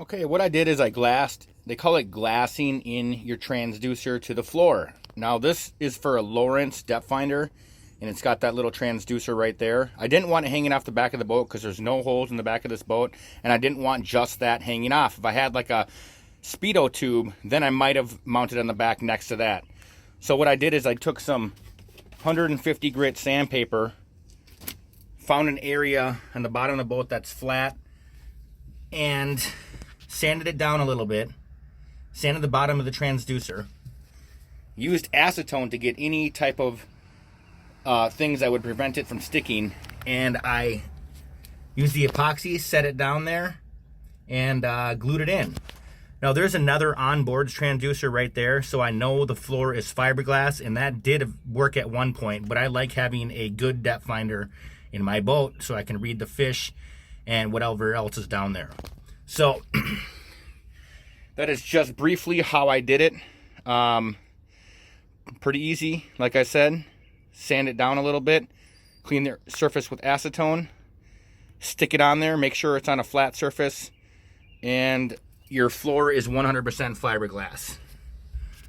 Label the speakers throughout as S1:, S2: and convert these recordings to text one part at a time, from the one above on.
S1: Okay, what I did is I glassed, they call it glassing in your transducer to the floor. Now this is for a Lawrence depth finder, and it's got that little transducer right there. I didn't want it hanging off the back of the boat because there's no holes in the back of this boat, and I didn't want just that hanging off. If I had like a Speedo tube, then I might have mounted on the back next to that. So what I did is I took some 150 grit sandpaper, found an area on the bottom of the boat that's flat, and sanded it down a little bit, sanded the bottom of the transducer, used acetone to get any type of things that would prevent it from sticking, and I used the epoxy, set it down there, and glued it in. Now there's another onboard transducer right there, so I know the floor is fiberglass, and that did work at one point, but I like having a good depth finder in my boat so I can read the fish and whatever else is down there. So that is just briefly how I did it. Pretty easy, like I said. Sand it down a little bit, clean the surface with acetone, stick it on there, make sure it's on a flat surface, and your floor is 100% fiberglass.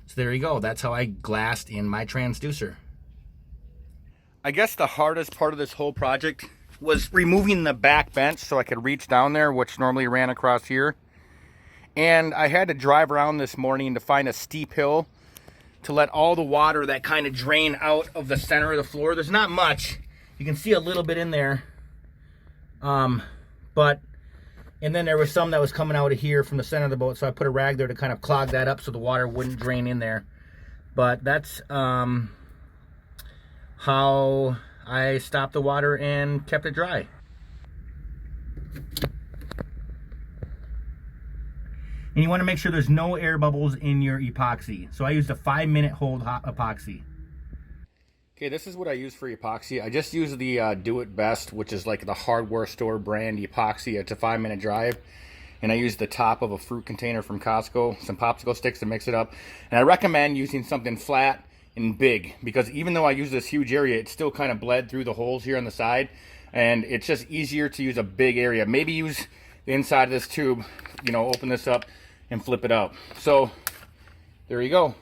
S1: So there you go. That's how I glassed in my transducer. I guess the hardest part of this whole project was removing the back bench so I could reach down there, which normally ran across here. And I had to drive around this morning to find a steep hill to let all the water that kind of drain out of the center of the floor. There's not much. You can see a little bit in there. And then there was some that was coming out of here from the center of the boat, so I put a rag there to kind of clog that up so the water wouldn't drain in there. But that's how I stopped the water and kept it dry. And you want to make sure there's no air bubbles in your epoxy. So I used a 5-minute hold hot epoxy. Okay, this is what I use for epoxy. I just use the Do It Best, which is like the hardware store brand epoxy. It's a 5-minute drive. And I use the top of a fruit container from Costco, some popsicle sticks to mix it up. And I recommend using something flat and big, because even though I use this huge area, it still kind of bled through the holes here on the side, and it's just easier to use a big area. Maybe use the inside of this tube, you know, open this up and flip it out. So there you go.